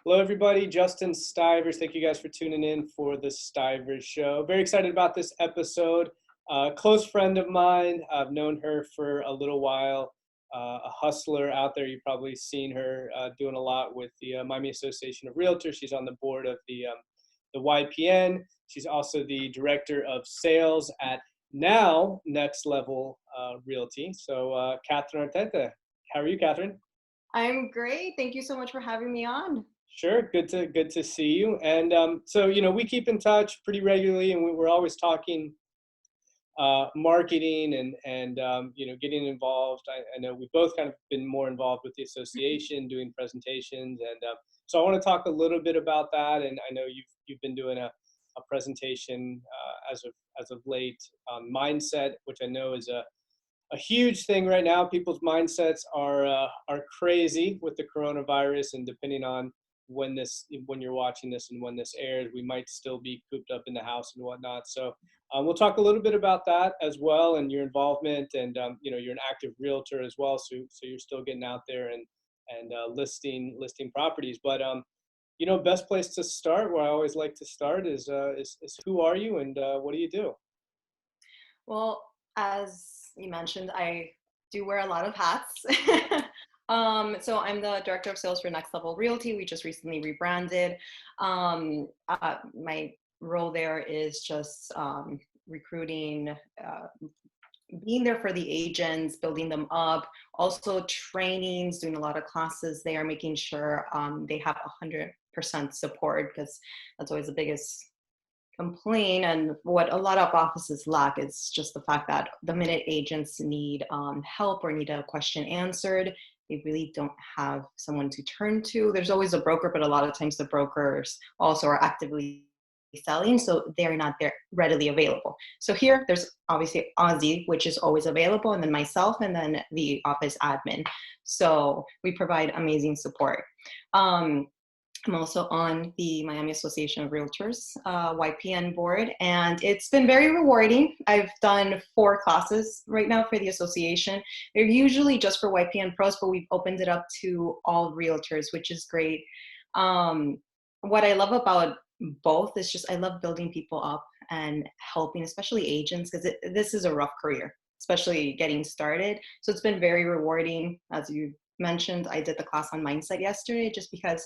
Hello, everybody. Justin Stivers. Thank you guys for tuning in for the Stivers Show. Very excited about this episode. A close friend of mine. I've known her for a little while. A hustler out there. You've probably seen her doing a lot with the Miami Association of Realtors. She's on the board of the YPN. She's also the director of sales at now Next Level Realty. So, Katherine Arteta. How are you, Katherine? I'm great. Thank you so much for having me on. Sure, good to see you. And so we keep in touch pretty regularly, and we're always talking marketing and getting involved. I know we've both kind of been more involved with the association, doing presentations, and so I want to talk a little bit about that. And I know you've been doing a presentation as of late on mindset, which I know is a huge thing right now. People's mindsets are crazy with the coronavirus, and depending on when you're watching this and when this airs, we might still be cooped up in the house and whatnot. So we'll talk a little bit about that as well, and your involvement, and you're an active realtor as well, so you're still getting out there and listing properties. But best place to start, where I always like to start, is who are you and what do you do? Well, as you mentioned, I do wear a lot of hats. So I'm the director of sales for Next Level Realty. We just recently rebranded. My role there is just recruiting, being there for the agents, building them up, also trainings, doing a lot of classes there, making sure they have 100% support, because that's always the biggest complaint, and what a lot of offices lack is just the fact that the minute agents need help or need a question answered, they really don't have someone to turn to. There's always a broker, but a lot of times the brokers also are actively selling, so they're not there readily available. So here there's obviously Ozzy, which is always available, and then myself, and then the office admin. So we provide amazing support. I'm also on the Miami Association of Realtors YPN board, and it's been very rewarding. I've done 4 classes right now for the association. They're usually just for YPN pros, but we've opened it up to all realtors, which is great. What I love about both is just I love building people up and helping, especially agents, because this is a rough career, especially getting started. So it's been very rewarding. As you mentioned, I did the class on mindset yesterday just because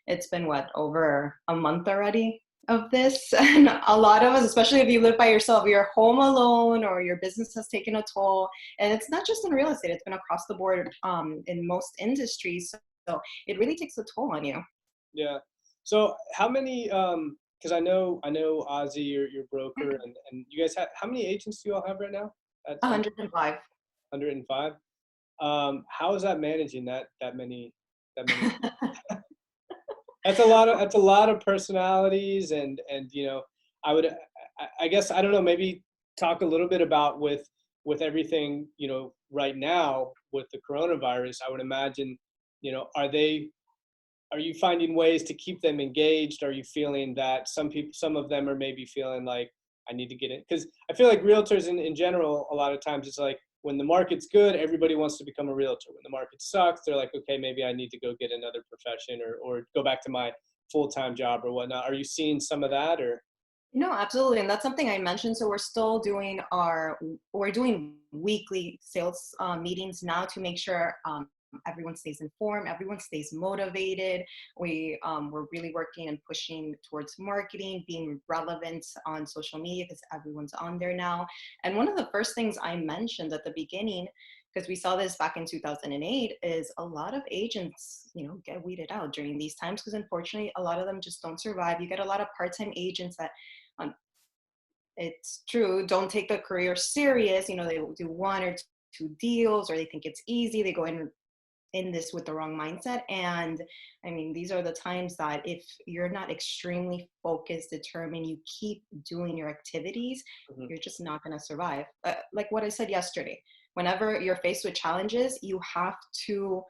it's been over a month already of this. And a lot of us, especially if you live by yourself, you're home alone or your business has taken a toll. And it's not just in real estate, it's been across the board in most industries. So it really takes a toll on you. Yeah. So how many? Because I know Ozzy, your broker, and you guys have, how many agents do you all have right now? At 105. 105. How is that managing that many? That's a lot of personalities, and I would I guess I don't know, maybe talk a little bit about with everything right now with the coronavirus. I would imagine are you finding ways to keep them engaged? Are you feeling that some of them are maybe feeling like I need to get in? Because I feel like realtors in general, a lot of times it's like when the market's good, everybody wants to become a realtor. When the market sucks, they're like, okay, maybe I need to go get another profession or go back to my full-time job or whatnot. Are you seeing some of that or? No, absolutely. And that's something I mentioned. So we're doing weekly sales meetings now to make sure everyone stays informed, everyone stays motivated. We're really working and pushing towards marketing, being relevant on social media because everyone's on there now. And one of the first things I mentioned at the beginning, because we saw this back in 2008, is a lot of agents, get weeded out during these times because unfortunately a lot of them just don't survive. You get a lot of part-time agents that it's true, don't take the career serious. They will do 1 or 2 deals, or they think it's easy. They go in this with the wrong mindset. And I mean, these are the times that if you're not extremely focused, determined, you keep doing your activities, Mhm. you're just not going to survive. Like what I said yesterday, whenever you're faced with challenges, you have to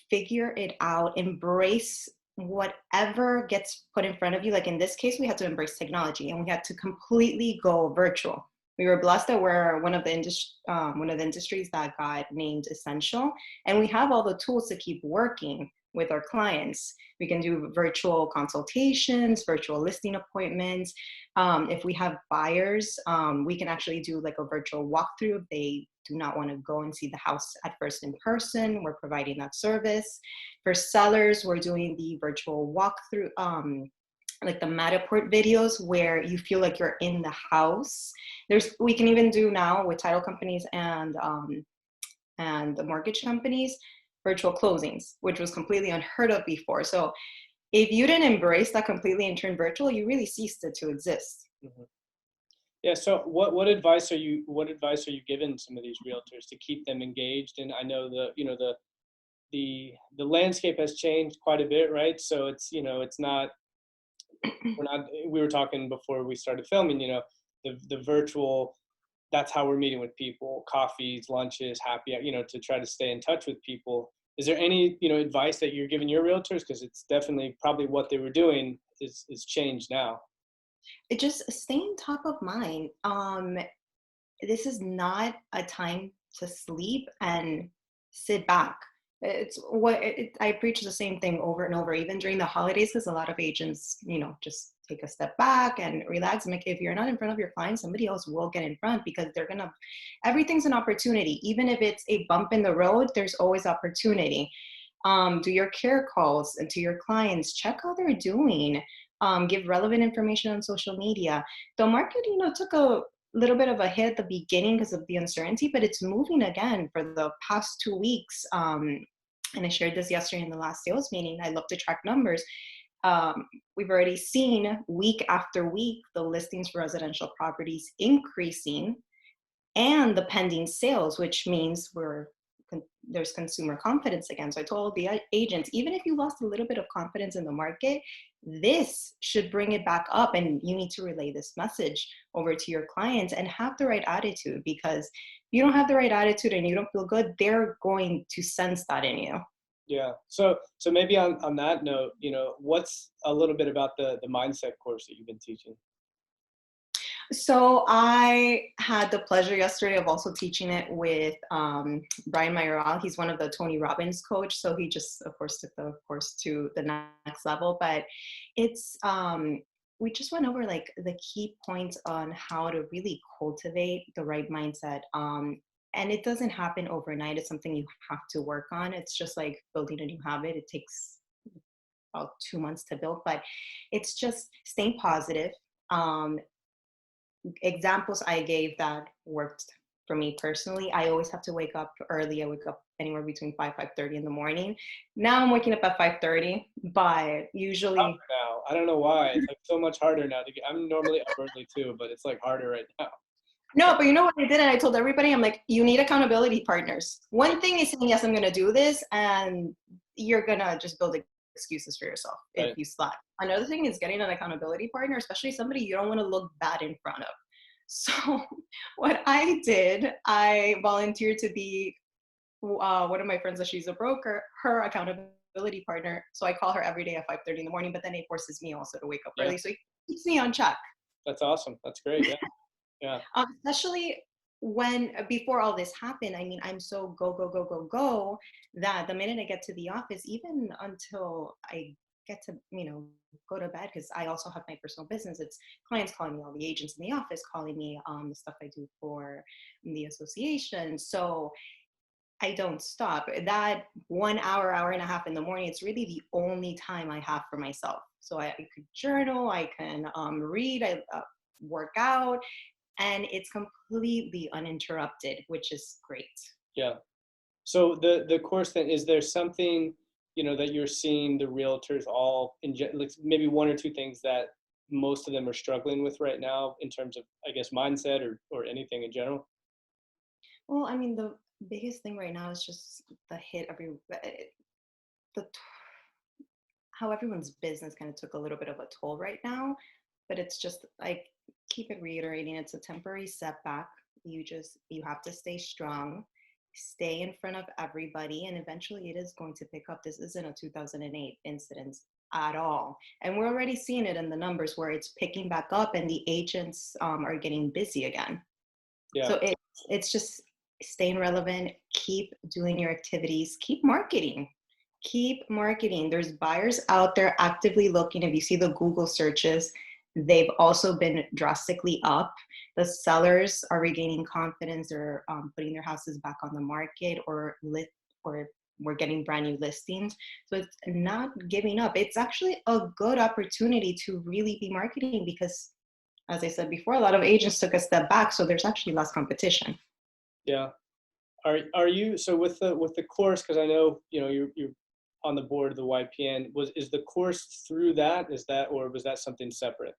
figure it out, embrace whatever gets put in front of you. Like in this case, we had to embrace technology and we had to completely go virtual. We were blessed that we're one of the industries that got named essential, and we have all the tools to keep working with our clients. We can do virtual consultations, virtual listing appointments. If we have buyers, we can actually do like a virtual walkthrough if they do not want to go and see the house at first in person. We're providing that service. For sellers, we're doing the virtual walkthrough, like the Matterport videos where you feel like you're in the house. We can even do now with title companies and the mortgage companies, virtual closings, which was completely unheard of before. So if you didn't embrace that completely and turn virtual, you really ceased it to exist. Hmm. Yeah. So what advice are you giving some of these realtors to keep them engaged? And I know the landscape has changed quite a bit, right? So it's not we were talking before we started filming, the virtual, that's how we're meeting with people, coffees, lunches, happy, to try to stay in touch with people. Is there any, advice that you're giving your realtors? Because it's definitely probably what they were doing is changed now. It just staying top of mind. This is not a time to sleep and sit back. I preach the same thing over and over, even during the holidays, because a lot of agents, just take a step back and relax. And like, if you're not in front of your client, somebody else will get in front because everything's an opportunity. Even if it's a bump in the road, there's always opportunity. Do your care calls and to your clients, check how they're doing. Give relevant information on social media. The market, took a little bit of a hit at the beginning because of the uncertainty, but it's moving again for the past 2 weeks. And I shared this yesterday in the last sales meeting. I love to track numbers. We've already seen week after week the listings for residential properties increasing and the pending sales, which means there's consumer confidence again. So I told the agents, even if you lost a little bit of confidence in the market, this should bring it back up, and you need to relay this message over to your clients and have the right attitude, because if you don't have the right attitude and you don't feel good, they're going to sense that in you. Yeah. So maybe on that note, what's a little bit about the mindset course that you've been teaching? So I had the pleasure yesterday of also teaching it with Brian Mayoral. He's one of the Tony Robbins coach. So he just, of course, took the course to the next level. But it's, we just went over like the key points on how to really cultivate the right mindset. And it doesn't happen overnight. It's something you have to work on. It's just like building a new habit. It takes about 2 months to build, but it's just staying positive. Um, Examples I gave that worked for me personally. I always have to wake up early. I wake up anywhere between 5:30 in the morning. Now I'm waking up at 5:30, but Tougher usually now. I don't know why. It's like so much harder now to get. I'm normally up early too, but it's like harder right now. no, but you know what I did? And I told everybody, I'm like, you need accountability partners. One thing is saying, yes, I'm going to do this. And you're going to just build excuses for yourself if Right. you slack. Another thing is getting an accountability partner, especially somebody you don't want to look bad in front of. So what I did, I volunteered to be one of my friends that she's a broker, her accountability partner. So I call her every day at 5:30 in the morning, but then it forces me also to wake up Yeah. early. So it keeps me on track. That's awesome. That's great. Yeah. Yeah. Especially when before all this happened, I mean, I'm so go go go go go that the minute I get to the office, even until I get to go to bed, because I also have my personal business. It's clients calling me, all the agents in the office calling me, the stuff I do for the association. So I don't stop. That 1 hour, hour and a half in the morning, it's really the only time I have for myself. So I could journal, I can read, I work out, and it's completely uninterrupted, which is great. Yeah. So the course then, is there something, that you're seeing the realtors all like maybe one or two things that most of them are struggling with right now in terms of, I guess, mindset or anything in general? Well, I mean, the biggest thing right now is just the hit the how everyone's business kind of took a little bit of a toll right now. But it's just like, keep it reiterating, it's a temporary setback. You have to stay strong, stay in front of everybody, and eventually it is going to pick up. This isn't a 2008 incident at all, and we're already seeing it in the numbers where it's picking back up and the agents are getting busy again. Yeah. So it's just staying relevant, keep doing your activities, keep marketing. Keep marketing. There's buyers out there actively looking. If you see the Google searches, they've also been drastically up. The sellers are regaining confidence. They're putting their houses back on the market or we're getting brand new listings. So it's not giving up. It's actually a good opportunity to really be marketing because, as I said before, a lot of agents took a step back. So there's actually less competition. Yeah. Are you so with the course? Because I know you're on the board of the YPN. Is the course through that? Is that or was that something separate?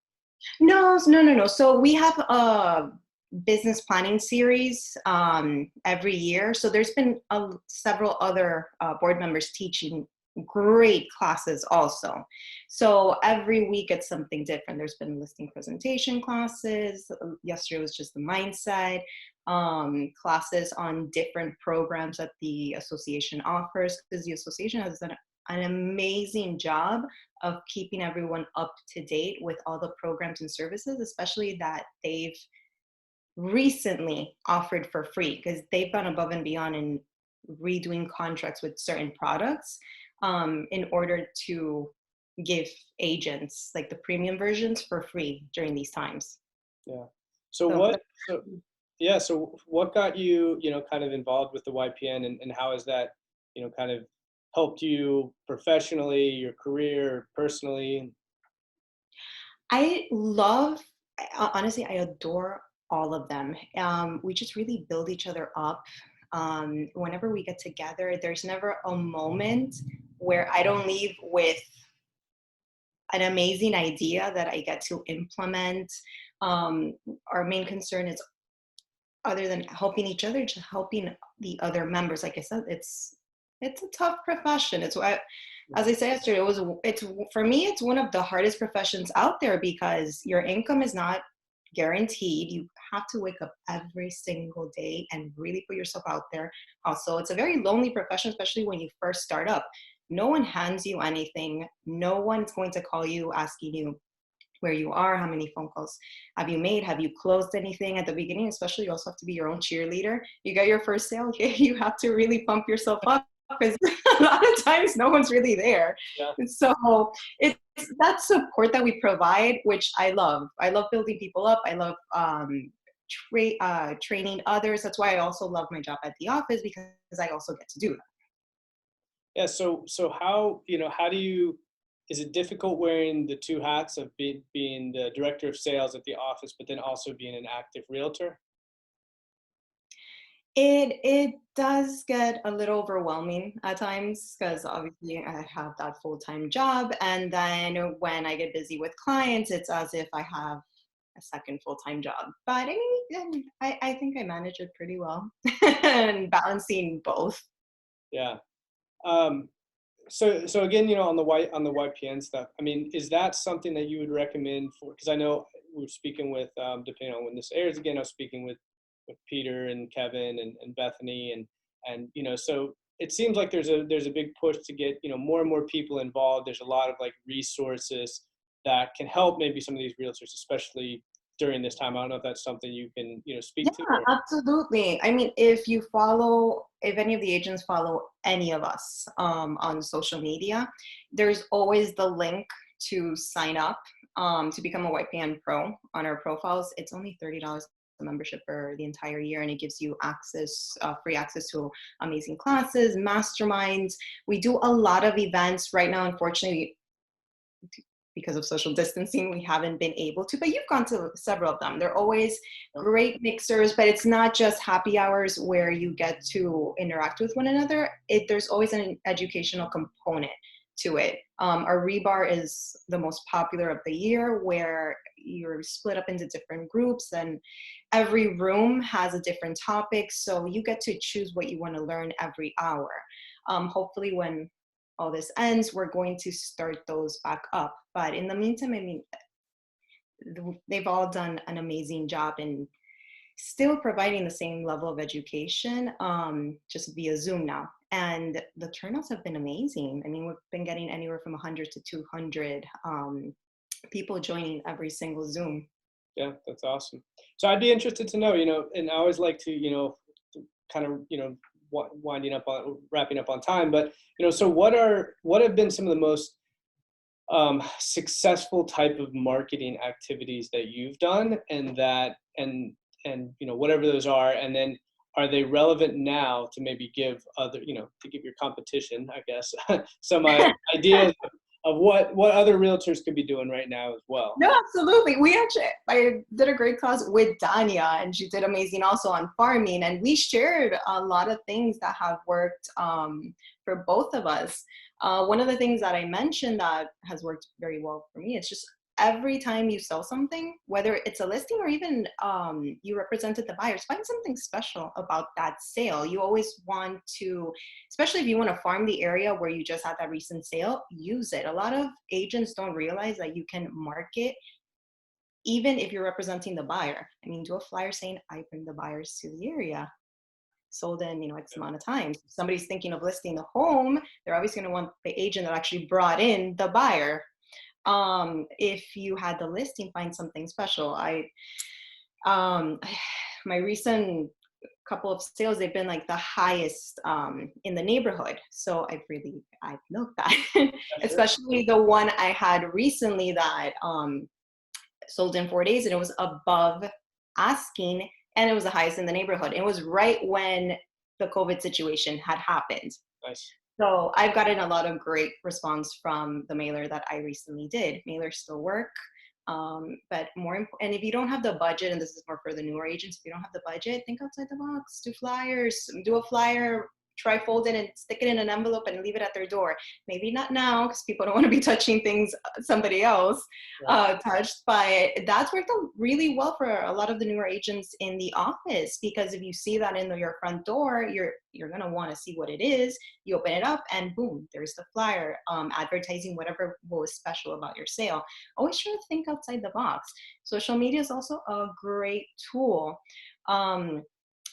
No, no, no, no. So we have a business planning series every year. So there's been several other board members teaching great classes also. So every week it's something different. There's been listing presentation classes. Yesterday was just the mindset classes on different programs that the association offers because the association has done an amazing job of keeping everyone up to date with all the programs and services, especially that they've recently offered for free because they've gone above and beyond in redoing contracts with certain products in order to give agents like the premium versions for free during these times. Yeah. So So what? So yeah. So what got you kind of involved with the YPN, and how has that kind of helped you professionally, your career, personally? I love, honestly, I adore all of them. We just really build each other up. Whenever we get together, there's never a moment where I don't leave with an amazing idea that I get to implement. Our main concern is, other than helping each other, just helping the other members. Like I said, it's a tough profession. It's why, as I said yesterday, it's for me, it's one of the hardest professions out there because your income is not guaranteed. You have to wake up every single day and really put yourself out there. Also, it's a very lonely profession, especially when you first start up. No one hands you anything. No one's going to call you asking you where you are, how many phone calls have you made, have you closed anything at the beginning. Especially, you also have to be your own cheerleader. You got your first sale, you have to really pump yourself up because a lot of times no one's really there. Yeah. And so it's that support that we provide, which I love building people up. I love training others. That's why I also love my job at the office, because I also get to do that. Yeah. So how how do you? Is it difficult wearing the two hats of being the director of sales at the office, but then also being an active realtor? It does get a little overwhelming at times because obviously I have that full-time job, and then when I get busy with clients, it's as if I have a second full-time job. But I mean, I think I manage it pretty well and balancing both. Yeah. Um, so again, on the YPN stuff. I mean, is that something that you would recommend for? Because I know we're speaking with, depending on when this airs again, I was speaking with Peter and Kevin and Bethany and so it seems like there's a big push to get more and more people involved. There's a lot of like resources that can help maybe some of these realtors, especially during this time. I don't know if that's something you can Yeah, speak to. Or, absolutely. I mean, if any of the agents follow any of us on social media, there's always the link to sign up to become a YPN Pro on our profiles. It's only $30 a membership for the entire year, and it gives you free access to amazing classes, masterminds. We do a lot of events right now. Unfortunately, because of social distancing, we haven't been able to, but you've gone to several of them. They're always great mixers, but it's not just happy hours where you get to interact with one another. There's always an educational component to it. Our rebar is the most popular of the year, where you're split up into different groups and every room has a different topic. So you get to choose what you want to learn every hour. Hopefully when all this ends, we're going to start those back up. But in the meantime, I mean, they've all done an amazing job in still providing the same level of education, just via Zoom now. And the turnouts have been amazing. I mean, we've been getting anywhere from 100 to 200 people joining every single Zoom. Yeah, that's awesome. So I'd be interested to know, and I always like to, kind of, winding up on wrapping up on time, but, so what have been some of the most successful type of marketing activities that you've done, and whatever those are, and then are they relevant now to maybe give other, to give your competition, I guess, some ideas of what other realtors could be doing right now as well? No, absolutely. I did a great class with Danya, and she did amazing also on farming. And we shared a lot of things that have worked for both of us. One of the things that I mentioned that has worked very well for me is just every time you sell something, whether it's a listing or even you represented the buyers, find something special about that sale. You always want to, especially if you want to farm the area where you just had that recent sale, use it. A lot of agents don't realize that you can market even if you're representing the buyer. I mean, do a flyer saying, I bring the buyers to the area. Sold in, X amount of times. If somebody's thinking of listing the home, they're always going to want the agent that actually brought in the buyer. If you had the listing, find something special. My recent couple of sales, they've been like the highest in the neighborhood. So I've milked that, especially the one I had recently that sold in 4 days, and it was above asking, and it was the highest in the neighborhood. It was right when the COVID situation had happened. Nice. So I've gotten a lot of great response from the mailer that I recently did. Mailers still work, but and if you don't have the budget, and this is more for the newer agents, if you don't have the budget, think outside the box. Do flyers. Do a flyer. Try fold it and stick it in an envelope and leave it at their door. Maybe not now because people don't want to be touching things somebody else touched, but that's worked out really well for a lot of the newer agents in the office, because if you see that in your front door, you're going to want to see what it is. You open it up and boom, there's the flyer advertising whatever was special about your sale. Always try to think outside the box. Social media is also a great tool.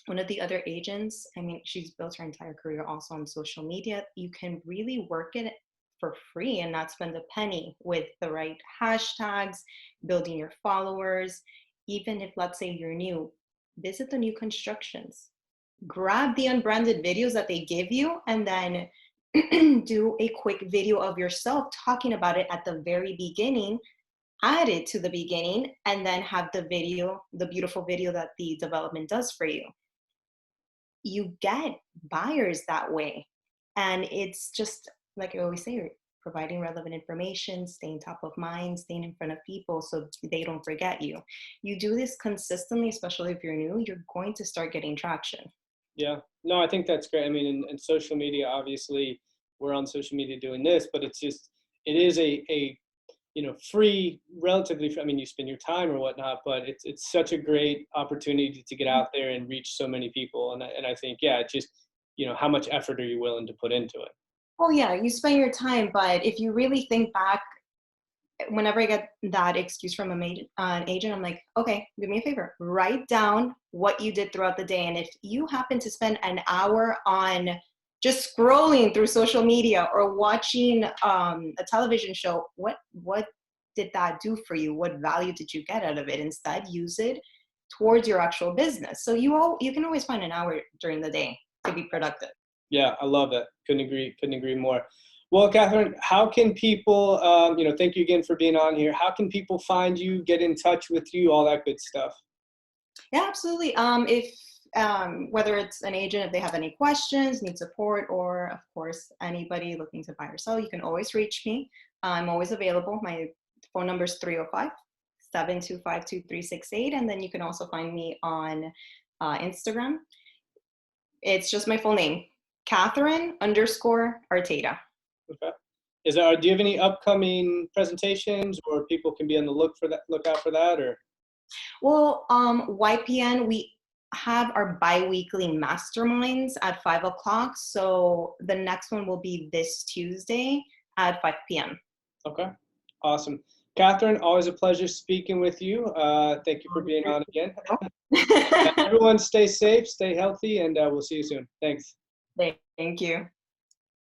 One of the other agents, I mean, she's built her entire career also on social media. You can really work it for free and not spend a penny with the right hashtags, building your followers. Even if, let's say, you're new, visit the new constructions. Grab the unbranded videos that they give you, and then do a quick video of yourself talking about it at the very beginning. Add it to the beginning, and then have the beautiful video that the development does for you. You get buyers that way. And it's just, like I always say, providing relevant information, staying top of mind, staying in front of people so they don't forget you. You do this consistently, especially if you're new, you're going to start getting traction. Yeah, no, I think that's great. I mean, in social media, obviously we're on social media doing this, but it is a free, relatively free. I mean, you spend your time or whatnot, but it's such a great opportunity to get out there and reach so many people. And I think, yeah, it's just, how much effort are you willing to put into it? Oh yeah, you spend your time, but if you really think back, whenever I get that excuse from an agent, I'm like, okay, do me a favor, write down what you did throughout the day. And if you happen to spend an hour on just scrolling through social media or watching a television show, what did that do for you? What value did you get out of it? Instead, use it towards your actual business. So you can always find an hour during the day to be productive. Yeah, I love that. Couldn't agree more. Well, Katherine, how can people, thank you again for being on here. How can people find you, get in touch with you, all that good stuff? Yeah, absolutely. If whether it's an agent, if they have any questions, need support, or of course, anybody looking to buy or sell, you can always reach me. I'm always available. My phone number is 305-725-2368. And then you can also find me on Instagram. It's just my full name, Katherine_Arteta. Okay. Do you have any upcoming presentations, or people can be on the lookout for that, or? Well, YPN, we have our bi-weekly masterminds at 5 o'clock. So the next one will be this Tuesday at 5 p.m. Okay. Awesome. Katherine, always a pleasure speaking with you. Thank you for being on again. Everyone stay safe, stay healthy, and we'll see you soon. Thanks. Thank you.